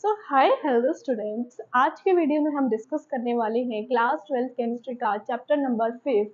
सो hi hello students, आज के video में हम डिस्कस करने वाले हैं क्लास 12 केमिस्ट्री का चैप्टर नंबर 5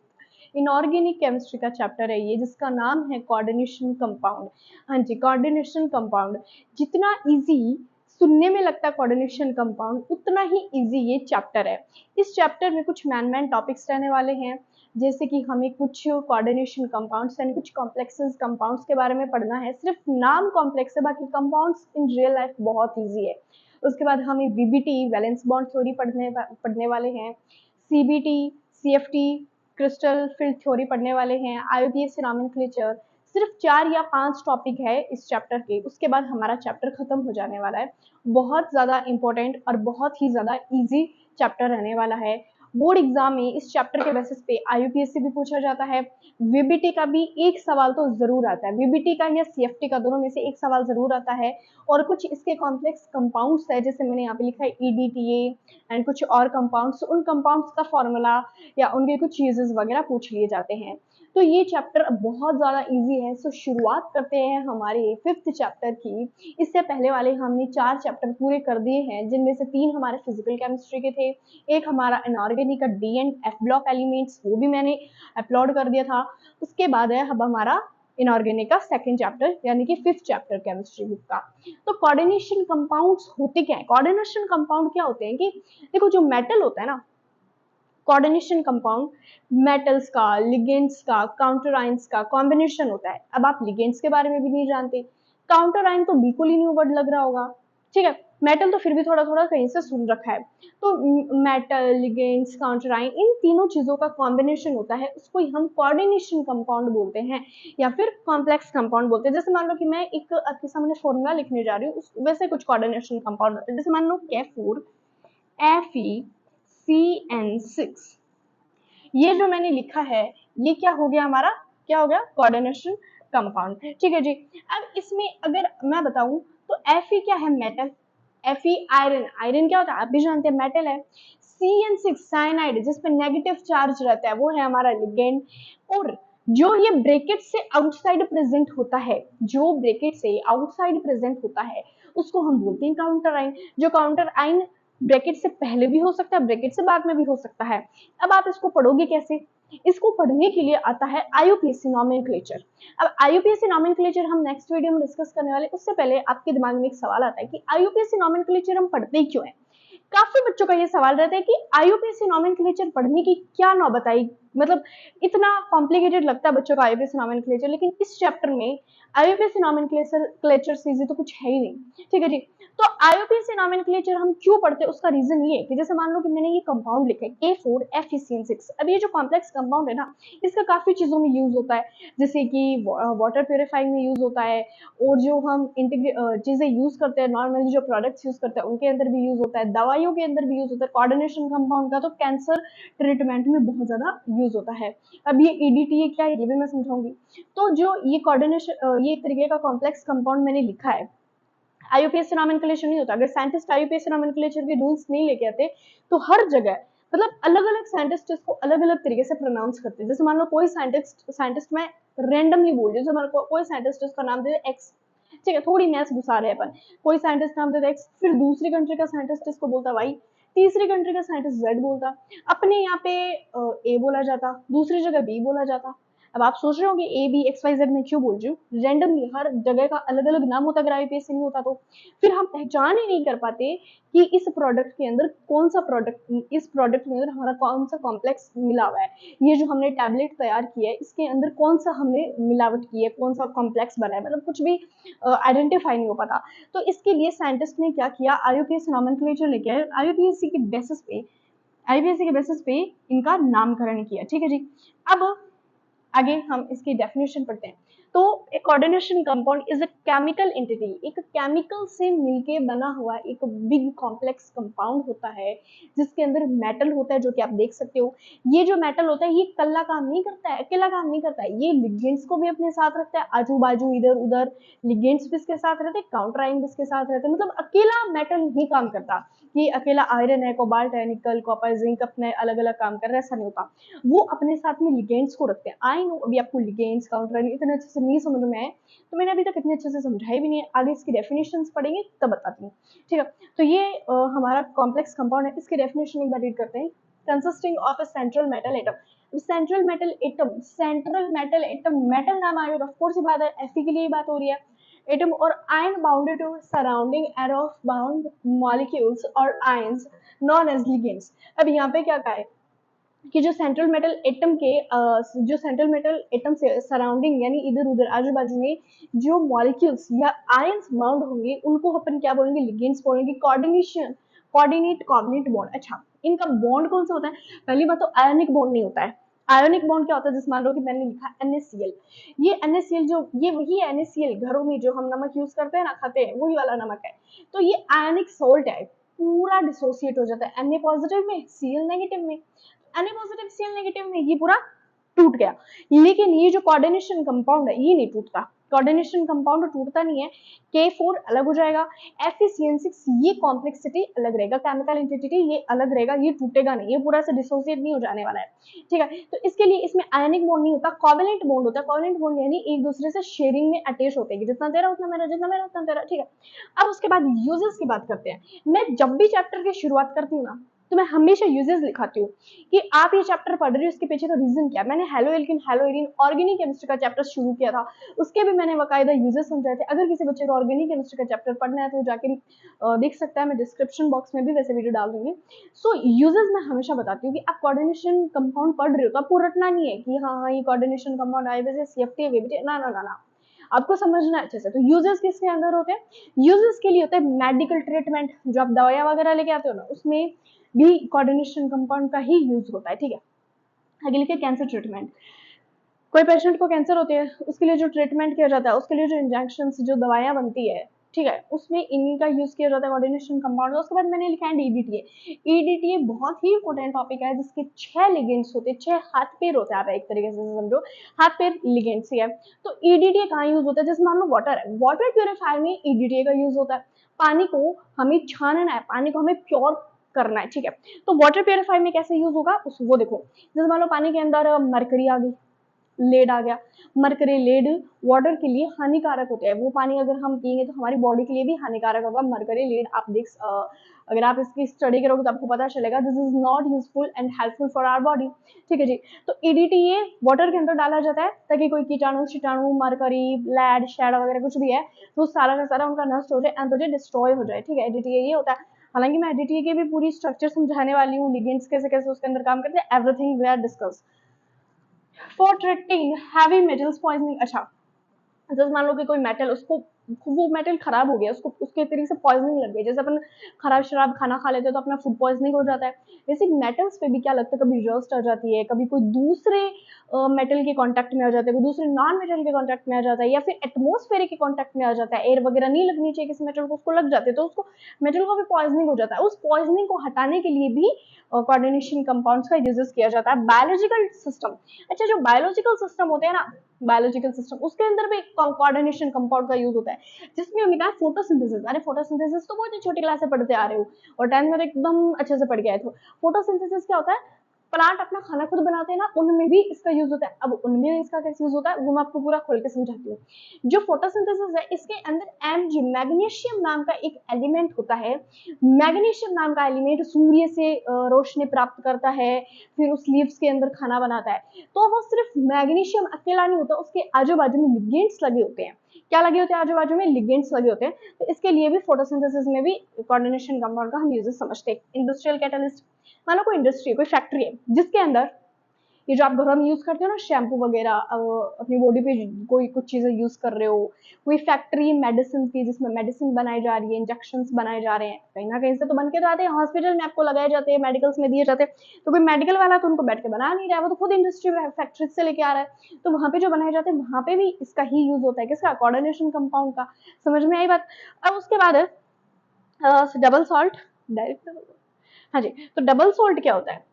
इनऑर्गेनिक केमिस्ट्री का चैप्टर है ये, जिसका नाम है कोऑर्डिनेशन कंपाउंड। हाँ जी, कोऑर्डिनेशन कंपाउंड। जितना इजी सुनने में लगता है कोऑर्डिनेशन कंपाउंड, उतना ही इजी ये चैप्टर है। इस चैप्टर में कुछ मैन टॉपिक्स रहने वाले हैं, जैसे कि हमें कुछ कोऑर्डिनेशन कंपाउंड्स यानी कुछ कॉम्प्लेक्सेस कंपाउंड्स के बारे में पढ़ना है। सिर्फ नाम कॉम्प्लेक्स है, बाकी कंपाउंड्स इन रियल लाइफ बहुत इजी है। उसके बाद हमें वीबीटी वैलेंस बॉन्ड थ्योरी पढ़ने वाले हैं, CBT, CFT, crystal field theory पढ़ने वाले हैं, आईयूपीएसी नॉमेनक्लेचर। सिर्फ 4 या 5 टॉपिक है इस चैप्टर के, उसके बाद हमारा चैप्टर खत्म हो जाने वाला है। बहुत ज़्यादा इंपॉर्टेंट और बहुत ही ज़्यादा इजी चैप्टर रहने वाला है। बोर्ड एग्जाम में इस चैप्टर के बेसिस पे आईयूपीएससी भी पूछा जाता है, वीबीटी का भी एक सवाल तो जरूर आता है, वीबीटी का या सीएफटी का, दोनों में से एक सवाल जरूर आता है। और कुछ इसके कॉम्प्लेक्स कंपाउंड्स है, जैसे मैंने यहाँ पे लिखा है ईडीटीए एंड कुछ और कंपाउंड्स, उन कंपाउंड्स का फॉर्मूला या उनके कुछ यूजेस वगैरह पूछ लिए जाते हैं। तो ये चैप्टर बहुत ज़्यादा इजी है। सो शुरुआत करते हैं हमारे 5th चैप्टर की। इससे पहले वाले हमने 4 चैप्टर पूरे कर दिए हैं, जिनमें से 3 हमारे फिजिकल केमिस्ट्री के थे, एक हमारा इनऑर्गेनिक का D and F block elements, वो भी मैंने अपलोड कर दिया था। उसके बाद है अब हमारा इनऑर्गेनिक का 2nd चैप्टर यानी कि 5th चैप्टर केमिस्ट्री बुक का। तो कोऑर्डिनेशन कंपाउंड्स होते क्या है? कोऑर्डिनेशन कंपाउंड क्या होते हैं कि देखो, जो मेटल होता है ना, कोऑर्डिनेशन कंपाउंड मेटल्स का, लिगेंड्स का, काउंटर आयंस का कॉम्बिनेशन होता है। अब आप लिगेंड्स के बारे में भी नहीं जानते, काउंटर आयन तो बिल्कुल ही न्यू वर्ड लग रहा होगा, ठीक है। मेटल तो फिर भी थोड़ा थोड़ा कहीं से सुन रखा है। तो मेटल, लिगेंड्स, काउंटर आयन, इन तीनों चीजों का कॉम्बिनेशन होता है, उसको हम कोऑर्डिनेशन कंपाउंड बोलते हैं या फिर कॉम्प्लेक्स कंपाउंड बोलते हैं। जैसे मान लो कि मैं एक आपके सामने फॉर्मूला लिखने जा रही हूँ, वैसे कुछ कोऑर्डिनेशन कंपाउंड होते हैं। जैसे मान लो K4 FeCN6, ये जो मैंने लिखा है, ये क्या हो गया हमारा, क्या हो गया? कोऑर्डिनेशन कंपाउंड, ठीक है जी। अब इसमें अगर मैं बताऊं तो Fe क्या है? मेटल। Fe आयरन, आयरन क्या होता है आप भी जानते हैं, मेटल है। CN6 साइनाइड, जिसपे नेगेटिव चार्ज रहता है, वो है हमारा लिगेंड। और जो ये ब्रैकेट से आउटसाइड प्रेजेंट होता है, जो ब्रैकेट से आउटसाइड प्रेजेंट होता है, उसको हम बोलते हैं काउंटर आइन। जो काउंटर आइन ब्रैकेट से पहले भी हो सकता है, ब्रैकेट से बाद में भी हो सकता है। अब आप इसको पढ़ोगे कैसे? इसको पढ़ने के लिए आता है आईयूपीएसी नॉमेनक्लेचर। अब आईयूपीएसी नॉमेनक्लेचर हम नेक्स्ट वीडियो में डिस्कस करने वाले, उससे पहले आपके दिमाग में एक सवाल आता है कि आईयूपीएसी नॉमेनक्लेचर हम पढ़ते ही क्यों है? काफी बच्चों का ये सवाल रहता है कि आईयूपीएसी नॉमेनक्लेचर पढ़ने की क्या नौबत आई, मतलब इतना कॉम्प्लिकेटेड लगता है बच्चों का आईयूपीएसी नॉमेनक्लेचर, लेकिन इस चैप्टर में आईयूपीएसी नॉमेनक्लेचर सीधी तो कुछ है ही नहीं, ठीक है जी। तो आईयूपीएसी नॉमेनक्लेचर हम क्यों पढ़ते हैं, उसका रीजन ये है कि जैसे मान लो कि मैंने ये कंपाउंड लिखा है K4 FeCN6। अब ये जो कॉम्प्लेक्स कंपाउंड है ना, इसका काफी चीजों में यूज होता है, जैसे कि वाटर प्योरीफाइंग में यूज होता है, और जो हम चीजें यूज करते हैं नॉर्मली, जो प्रोडक्ट्स यूज करते हैं उनके अंदर भी यूज होता है, दवाइयों के अंदर भी यूज होता है। कोऑर्डिनेशन कंपाउंड का तो कैंसर ट्रीटमेंट में बहुत ज्यादा यूज होता है। अब ये ईडीटीए क्या है, ये भी मैं समझाऊंगी। तो जो ये कोऑर्डिनेशन, ये एक तरीके का कॉम्प्लेक्स कंपाउंड मैंने लिखा है, आईयूपीएसी नॉमेनक्लेचर नहीं होता। अगर साइंटिस्ट आईयूपीएसी नॉमेनक्लेचर के रूल्स नहीं लेके आते, तो हर जगह मतलब अलग अलग साइंटिस्ट इसको अलग अलग तरीके से प्रोनाउंस करते हैं। जैसे मान लो कोई साइंटिस्ट मैं रेंडमली बोल रही हूँ, जैसे मान लो कोई साइंटिस्ट उसका नाम दे एक्स, ठीक है, थोड़ी मैथ्स घुसा रहे हैं अपन, कोई साइंटिस्ट नाम देता है एक्स, फिर दूसरी कंट्री का साइंटिस्ट इसको बोलता वाई, तीसरी कंट्री का साइंटिस्ट जेड बोलता, अपने यहाँ पे ए बोला जाता, दूसरी जगह बी बोला जाता। अब आप सोच रहे हो कि A B X Y Z में क्यों बोल रही हूँ, रेंडमली हर जगह का अलग अलग नाम होता अगर आईपीएससी नहीं होता तो। फिर हम पहचान ही नहीं कर पाते कि इस प्रोडक्ट के अंदर कौन सा प्रोडक्ट, इस प्रोडक्ट के अंदर हमारा कौन सा कॉम्प्लेक्स मिला हुआ है, ये जो हमने टैबलेट तैयार किया है इसके अंदर कौन सा हमने मिलावट की है, कौन सा कॉम्प्लेक्स बना है, मतलब कुछ भी आइडेंटिफाई नहीं हो पाता। तो इसके लिए साइंटिस्ट ने क्या किया, आईयूपीएसी नॉमेनक्लेचर लेके आए, आईयूपीएससी के बेसिस पे इनका नामकरण किया, ठीक है जी। अब आगे हम इसकी डेफिनेशन पढ़ते हैं। तो एक coordination compound is a chemical entity, एक केमिकल से मिलके बना हुआ एक बिग कॉम्प्लेक्स कंपाउंड होता है, जिसके अंदर मेटल होता है, जो कि आप देख सकते हो। ये जो मेटल होता है ये इकल्ला काम नहीं करता है, अकेला काम नहीं करता है, ये लिगेंड्स को भी अपने साथ रखता है, आजू बाजू इधर उधर लिगेंड्स भी इसके साथ रहते हैं, काउंटर आयन भी इसके साथ रहते हैं, मतलब अकेला मेटल नहीं काम करता कि अकेला आयरन है, कोबाल्ट है, निकल, कॉपर, जिंक अपने अलग अलग काम कर रहा है, ऐसा नहीं होता। वो अपने साथ में लिगेंड्स को रखते हैं। आई नो अभी आपको लिगेंड्स, काउंटर आयन इतने अच्छे से नहीं समझ में आए तो मैंने अभी तक इतने अच्छे से समझाई भी नहीं है, आगे इसकी डेफिनेशंस पढ़ेंगे तब बताती हूँ, ठीक है। तो ये हमारा कॉम्प्लेक्स कंपाउंड है, इसकी डेफिनेशन एक बार रीड करते हैं। Consisting of a central metal atom, central metal atom, central metal atom, metal नाम आ गया, ऑफ कोर्स ये बात है, Fe के लिए बात हो रही है। एटम और ion bounded to surrounding array of bound molecules और आयंस नॉन एज लिगेंड्स। अब यहाँ पे क्या कहा है कि जो सेंट्रल मेटल एटम के जो सेंट्रल मेटल एटम से सराउंडिंग यानी इधर उधर आजू बाजू में जो मॉलिक्यूल्स या आयंस बाउंड होंगे उनको अपन क्या बोलेंगे, लिगेंड्स बोलेंगे। Coordination, coordinate, coordinate bond. अच्छा, इनका बॉन्ड कौन सा होता है? पहली बात तो आयोनिक बॉन्ड नहीं होता है। आयोनिक बॉन्ड क्या होता है? जैसे मान लो कि मैंने लिखा NaCl, ये NaCl जो ये वही NaCl घरों में जो हम नमक यूज करते हैं ना, खाते हैं, वही वाला नमक है। तो ये आयोनिक सोल्ट है, पूरा डिसोसिएट हो जाता है Na पॉजिटिव में, Cl नेगेटिव में। Na पॉजिटिव Cl नेगेटिव में ये पूरा टूट गया। लेकिन ये जो कोऑर्डिनेशन कंपाउंड है ये नहीं टूटता, कोऑर्डिनेशन कंपाउंड टूटता नहीं है। K4 अलग हो जाएगा, FeCN6 ये कॉम्प्लेक्सिटी अलग रहेगा, केमिकल एंटिटी ये अलग रहेगा, ये टूटेगा नहीं, ये पूरा से डिसोसिएट नहीं हो जाने वाला है, ठीक है। तो इसके लिए इसमें आयनिक बॉन्ड नहीं होता, कोवेलेंट बॉन्ड होता है। कोवेलेंट बॉन्ड यानी एक दूसरे से शेयरिंग में अटैच होते हैं, जितना तेरा उतना मेरा, जितना मेरा उतना तेरा, ठीक है। अब उसके बाद यूजेस की बात करते हैं। मैं जब भी चैप्टर की शुरुआत करती हूँ ना तो मैं हमेशा यूजेस लिखाती हूँ कि आप ये चैप्टर पढ़ रहे हो, इसके पीछे का रीजन क्या है। मैंने haloalkane, haloarene, organic chemistry का चैप्टर शुरू किया था, उसके भी मैंने बाकायदा यूजेस समझाए थे। अगर किसी बच्चे को ऑर्गेनिक केमिस्ट्री का चैप्टर पढ़ना है तो जाके देख सकता है, मैं डिस्क्रिप्शन बॉक्स में भी वैसे वीडियो डाल दूंगी। सो यूजेस मैं हमेशा बताती हूँ कि आप कोऑर्डिनेशन कंपाउंड पढ़ रहे हो तो आपको रटना नहीं है कि हाँ हाँ ये कोऑर्डिनेशन कंपाउंड आए वैसे CFT है, ना ना ना ना, आपको समझना है अच्छे से। तो यूजेस किसके अंदर होते हैं? यूजेस के लिए होता है मेडिकल ट्रीटमेंट, जो आप दवाइयां वगैरह लेके आते हो ना, उसमें भी कोऑर्डिनेशन कंपाउंड का ही यूज होता है, ठीक है। आगे लिखिए कैंसर ट्रीटमेंट। कोई पेशेंट को कैंसर होती है, उसके लिए जो ट्रीटमेंट किया जाता है, उसके लिए जो इंजेक्शन जो दवाइयां बनती है, ठीक है, उसमें इनका यूज किया जाता है कोऑर्डिनेशन कंपाउंड। उसके बाद मैंने लिखा है EDTA। EDTA बहुत ही इंपॉर्टेंट टॉपिक है, जिसके 6 लिगेंड्स होते हैं, 6 हाथ पैर होते हैं, आप एक तरीके से समझो हाथ पैर लिगेंड्स ही है। तो EDTA कहाँ यूज होता है? जैसे मान लो वाटर है, वाटर प्यूरिफायर में EDTA का यूज होता है। पानी को हमें छानना है, पानी को हमें प्योर करना है, ठीक है। तो वाटर प्यूरिफायर में कैसे यूज होगा वो देखो। जैसे मान लो पानी के अंदर मरकरी आ गई, लेड आ गया। मरकरी, लेड वाटर के लिए हानिकारक होते हैं, वो पानी अगर हम पिएंगे तो हमारी बॉडी के लिए भी हानिकारक होगा। मरकरी, लेड आप अगर आप इसकी स्टडी करोगे तो आपको पता चलेगा this is not useful and helpful for our body, ठीक है जी। तो EDTA वाटर के अंदर डाला जाता है ताकि कोई कीटाणु मरकरी, लेड, शैड वगैरह कुछ भी है तो सारा का सारा उनका नष्ट हो जाए, एंथोजन डिस्ट्रॉय हो जाए, ठीक है। EDTA ये होता है। हालांकि मैं EDTA की भी पूरी स्ट्रक्चर समझाने वाली हूँ, लिगेंड्स कैसे कैसे उसके अंदर काम करते हैं, everything we are discuss. For treating heavy metals poisoning. अच्छा, जैसे मान लो कि कोई मेटल, उसको वो मेटल खराब हो गया, उसको उसके तरीके से पॉइजनिंग लग गई। जैसे अपन खराब शराब खाना खा लेते हैं तो अपना फूड पॉइजनिंग हो जाता है। जैसे मेटल्स पे भी क्या लगता है, कभी रस्ट आ जाती है, कभी कोई दूसरे मेटल के कांटेक्ट में आ जाता है, कोई दूसरे नॉन मेटल के कांटेक्ट में आ जाता है, या फिर एटमॉस्फेयर के कांटेक्ट में आ जाता है। एयर वगैरह नहीं लगनी चाहिए किसी मेटल को, उसको लग जाते हैं तो उसको मेटल को भी पॉइजनिंग हो जाता है। उस पॉइजनिंग को हटाने के लिए भी कोऑर्डिनेशन कंपाउंड्स का यूज किया जाता है। बायोलॉजिकल सिस्टम, अच्छा जो बायोलॉजिकल सिस्टम होते हैं ना, बायोलॉजिकल सिस्टम, उसके अंदर भी कोऑर्डिनेशन कंपाउंड का यूज होता है, जिसमें हमने कहा फोटोसिंथेसिस। अरे फोटोसिंथेसिस तो बहुत ही छोटी क्लास से पढ़ते आ रहे हो और 10th में तो एकदम अच्छे से पढ़ के आए थे। फोटोसिंथेसिस क्या होता है? प्लांट अपना खाना खुद बनाते हैं ना, उनमें भी इसका यूज होता है। अब उनमें इसका कैसे यूज होता है वो मैं आपको पूरा खोल के समझाती हूँ। जो फोटोसिंथेसिस है इसके अंदर Mg, मैग्नीशियम नाम का एक एलिमेंट होता है। मैग्नीशियम नाम का एलिमेंट सूर्य से रोशनी प्राप्त करता है, फिर उस लीव्स के अंदर खाना बनाता है। तो वो सिर्फ मैग्नीशियम अकेला नहीं होता, उसके आजू बाजू में लिगेंड्स लगे होते हैं। क्या लगे होते हैं? आजू बाजू में लिगेंड्स लगे होते हैं। तो इसके लिए भी फोटोसिंथेसिस में भी कोऑर्डिनेशन कंपाउंड का हम यूजेस समझते हैं। इंडस्ट्रियल कैटलिस्ट, मान लो कोई इंडस्ट्री, कोई फैक्ट्री है जिसके अंदर ये जो आप घरों में यूज करते हो ना, शैम्पू वगैरह, अपनी बॉडी पे कोई कुछ चीजें यूज कर रहे हो, कोई फैक्ट्री मेडिसिन की जिसमें मेडिसिन बनाई जा रही है, इंजेक्शन बनाए जा रहे हैं, कहीं ना कहीं से तो बन के तो आते हैं, हॉस्पिटल में आपको लगाए जाते हैं, मेडिकल्स में दिए जाते हैं। तो कोई मेडिकल वाला तो उनको बैठ के बना नहीं रहा है, वो तो खुद इंडस्ट्री फैक्ट्री से लेके आ रहा है। तो वहां पे जो बनाए जाते हैं वहां पे भी इसका ही यूज होता है, किसका? कोऑर्डिनेशन कंपाउंड का। समझ में आई बात? अब उसके बाद डबल सॉल्ट, डायरेक्ट, हाँ जी। तो डबल सॉल्ट क्या होता है?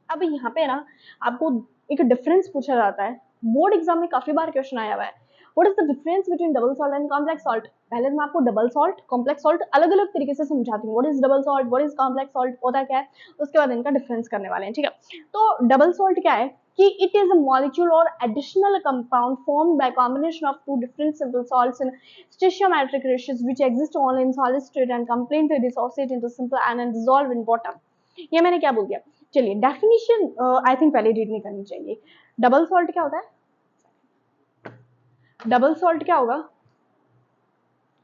अब यहाँ पे ना आपको एक डिफरेंस पूछा जाता है, बोर्ड एग्जाम में काफी बार क्वेश्चन आया हुआ है। What is the difference between double salt and complex salt? पहले मैं आपको डबल सॉल्ट, कॉम्प्लेक्स सॉल्ट अलग अलग तरीके से समझाती हूँ। What is double salt, what is complex salt, होता क्या है, उसके बाद इनका डिफरेंस करने वाले हैं, ठीक है। तो डबल सॉल्ट क्या है? कि it is a molecule or additional compound formed by combination of two different simple salts in stoichiometric ratios which exist only in solid state and completely dissociate into simple ion and dissolve in water. ये मैंने क्या बोल दिया, चलिए definition I think पहले read नहीं करनी चाहिए। डबल सॉल्ट क्या होता है, डबल सॉल्ट क्या होगा,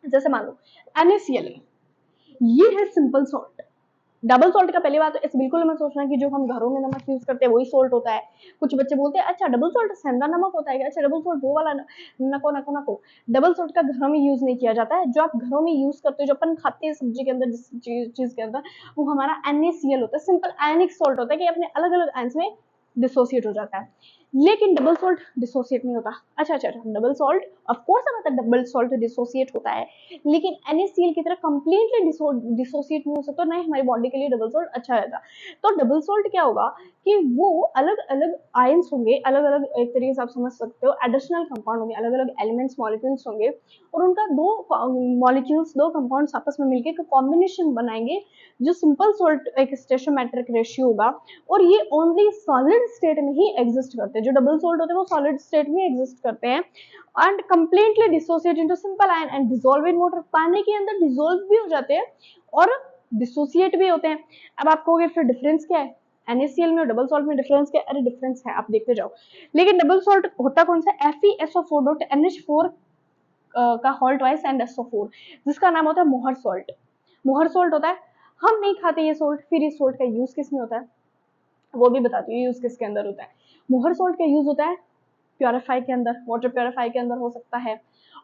जैसे मान लो NaCl ये है सिंपल सॉल्ट। डबल सॉल्ट का पहली बात तो ऐसे बिल्कुल मत सोचना कि जो हम घरों में नमक यूज करते हैं वही सॉल्ट होता है। कुछ बच्चे बोलते हैं अच्छा डबल सॉल्ट सेंधा नमक होता है क्या, अच्छा डबल सॉल्ट वो वाला नको नको नको। डबल सॉल्ट का घरों में यूज नहीं किया जाता है। जो आप घरों में यूज करते हो, जो अपन खाते हैं सब्जी के अंदर, चीज के अंदर, वो हमारा NaCl होता है, सिंपल आयनिक सॉल्ट होता है कि अपने अलग अलग आयन्स में डिसोसिएट हो जाता है। लेकिन डबल सॉल्ट डिसोसिएट नहीं होता। अच्छा अच्छा, डबल सॉल्ट ऑफ कोर्स मतलब डबल सॉल्ट डिसोसिएट होता है, लेकिन NaCl की तरह कंप्लीटली डिसोसिएट नहीं हो सकता, ना ही हमारी बॉडी के लिए डबल सॉल्ट अच्छा रहता। तो डबल सॉल्ट क्या होगा कि वो अलग अलग आयंस होंगे, अलग अलग, एक तरीके से आप समझ सकते हो एडिशनल कंपाउंड होंगे, अलग अलग एलिमेंट्स मॉलिक्यूल्स होंगे, और उनका दो मॉलिक्यूल्स, दो कंपाउंड्स आपस में मिलकर एक कॉम्बिनेशन बनाएंगे जो सिंपल सॉल्ट एक स्टोइचोमेट्रिक रेशियो होगा, और ये ओनली सॉलिड स्टेट में ही एग्जिस्ट करते हैं। जो डबल सॉल्ट होते हैं वो सॉलिड स्टेट में एग्जिस्ट करते हैं and completely dissociate into simple ion and dissolve in water. पानी के अंदर डिसॉल्व भी हो जाते हैं और डिसोसिएट भी होते हैं। अब आप कहोगे फिर डिफरेंस क्या है NaCl में और डबल सॉल्ट में, डिफरेंस क्या है? अरे डिफरेंस है, आप देखते जाओ। लेकिन डबल सॉल्ट होता कौन सा, FeSO4.NH4 का हॉल्ट वाइस एंड SO4, जिसका नाम होता है मोहर सॉल्ट। मोहर सॉल्ट होता है, हम नहीं खाते ये सॉल्ट। फिर इस सॉल्ट का यूज किस में होता है वो भी बताती हूँ, यूज किसके अंदर होता है। मोहर सॉल्ट का यूज होता है प्योरीफाई के अंदर, वाटर प्योरीफाई के अंदर हो सकता है,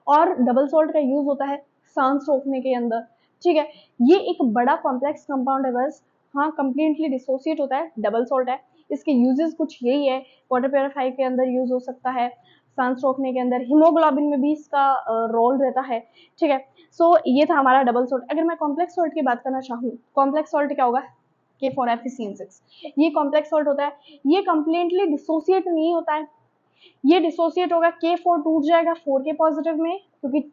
और डबल सॉल्ट का यूज होता है सांस रोकने के अंदर। ठीक है, ये एक बड़ा कॉम्प्लेक्स कंपाउंड है बस, हाँ कंप्लीटली डिसोसिएट होता है, डबल सॉल्ट है। इसके यूजेस कुछ यही है, वाटर प्योरीफाई के अंदर यूज हो सकता है, सांस रोकने के अंदर, हीमोग्लोबिन में भी इसका रोल रहता है। ठीक है, सो ये था हमारा डबल सॉल्ट। अगर मैं कॉम्प्लेक्स सॉल्ट की बात करना चाहूँ, कॉम्प्लेक्स सॉल्ट क्या होगा, K4FeCN6, ये कॉम्प्लेक्स सॉल्ट होता है। ये कंप्लीटली डिसोसिएट नहीं होता है, ये डिसोसिएट होगा, K4 टूट जाएगा 4K पॉजिटिव में, क्योंकि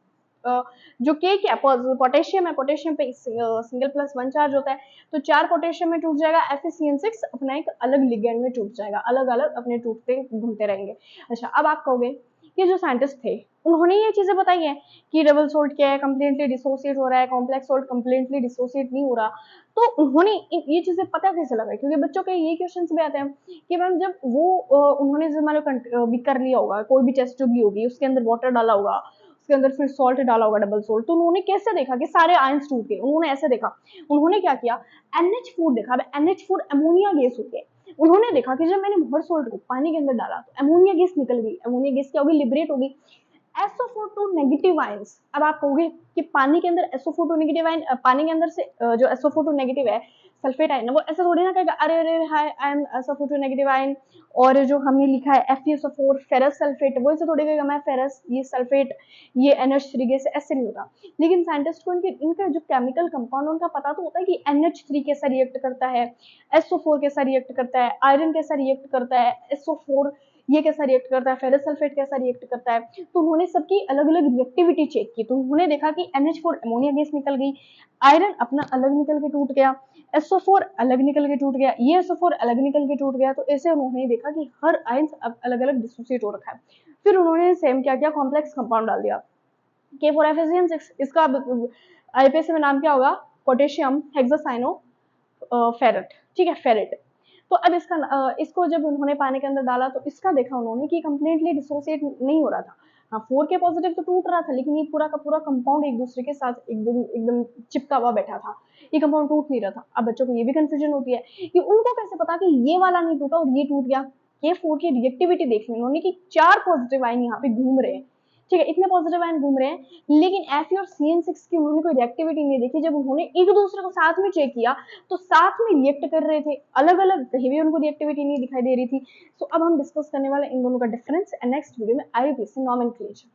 जो K क्या पोटेशियम है, पोटेशियम पे सिंगल प्लस वन चार्ज होता है, तो 4 पोटेशियम में टूट जाएगा, FeCN6 अपना एक अलग लिगेंड में टूट जाएगा, अलग अलग अपने टूटते घूमते रहेंगे। अच्छा, अब आप कहोगे कि जो साइंटिस्ट थे उन्होंने ये चीजें बताई है कि डबल सॉल्ट क्या है, कंप्लीटली डिसोसिएट हो रहा है, कॉम्प्लेक्स सॉल्ट कंप्लीटली डिसोसिएट नहीं हो रहा, तो उन्होंने ये चीजें पता कैसे लगा, क्योंकि बच्चों के ये क्वेश्चंस भी आते हैं कि मैम जब वो उन्होंने जब मान लो भी कर लिया होगा, कोई भी टेस्ट ट्यूब ली होगी, उसके अंदर वाटर डाला होगा, उसके अंदर फिर सॉल्ट डाला होगा, डबल सॉल्ट, तो उन्होंने कैसे देखा कि सारे आयंस टूट गए? उन्होंने ऐसे देखा, उन्होंने क्या किया, NH4 देखा। NH4 अमोनिया गैस होती है। उन्होंने देखा कि जब मैंने मोहर सॉल्ट को पानी के अंदर डाला तो अमोनिया गैस निकल गई। अमोनिया गैस क्या होगी, लिबरेट होगी, SO4 नेगेटिव आयंस। अब आप कहोगे कि पानी के अंदर SO4 नेगेटिव आयन, पानी के अंदर से जो SO4 नेगेटिव है सल्फेट आयन, वो ऐसा थोड़ी ना कहेगा अरे अरे hi I am SO4 negative ion, और जो हमने लिखा है FeSO4 फेरस सल्फेट, वो ऐसे थोड़ी कहेगा मैं फेरस, ये सल्फेट, ये NH3 गैस, ऐसे नहीं होता। लेकिन साइंटिस्ट को इनका जो केमिकल कंपाउंड उनका पता तो होता है कि NH3 कैसा रिएक्ट करता है, SO4 कैसा रिएक्ट करता है, आयरन कैसा रिएक्ट करता है, SO4 ये कैसा रिएक्ट करता है, फेरस सल्फेट कैसा रिएक्ट करता है। तो उन्होंने सबकी अलग अलग रिएक्टिविटी चेक की, तो उन्होंने देखा कि NH4 अमोनिया गैस निकल गई, आयरन अपना अलग निकल के टूट गया, SO4 अलग निकल के टूट गया, ये SO4 अलग निकल के टूट गया। तो ऐसे उन्होंने देखा कि हर आयन अलग अलग डिसोसिएट हो रखा है। फिर उन्होंने सेम क्या किया, कॉम्प्लेक्स कंपाउंड डाल दिया K4FeCN6, इसका IPS में नाम क्या होगा, पोटेशियम हेक्सासाइनो फेरेट। ठीक है, फेरेट। तो अब इसको जब उन्होंने पानी के अंदर डाला तो इसका देखा उन्होंने कि कंप्लीटली डिसोसिएट नहीं हो रहा था। हाँ 4K पॉजिटिव तो टूट रहा था, लेकिन ये पूरा का पूरा कंपाउंड एक दूसरे के साथ एकदम एकदम चिपका हुआ बैठा था, ये कंपाउंड टूट नहीं रहा था। अब बच्चों को ये भी कंफ्यूजन होती है कि उनको कैसे पता कि ये वाला नहीं टूटा और ये टूट गया। K4 की रिएक्टिविटी देख ली उन्होंने कि 4 पॉजिटिव आयन यहाँ पे घूम रहे हैं। ठीक है, इतने पॉजिटिव आयन घूम रहे हैं, लेकिन Fe और CN6 की उन्होंने कोई रिएक्टिविटी नहीं देखी। जब उन्होंने एक दूसरे को साथ में चेक किया तो साथ में रिएक्ट कर रहे थे, अलग अलग कहीं भी उनको रिएक्टिविटी नहीं दिखाई दे रही थी। तो अब हम डिस्कस करने वाले इन दोनों का डिफरेंस नेक्स्ट वीडियो में, IUPAC नॉमेनक्लेचर।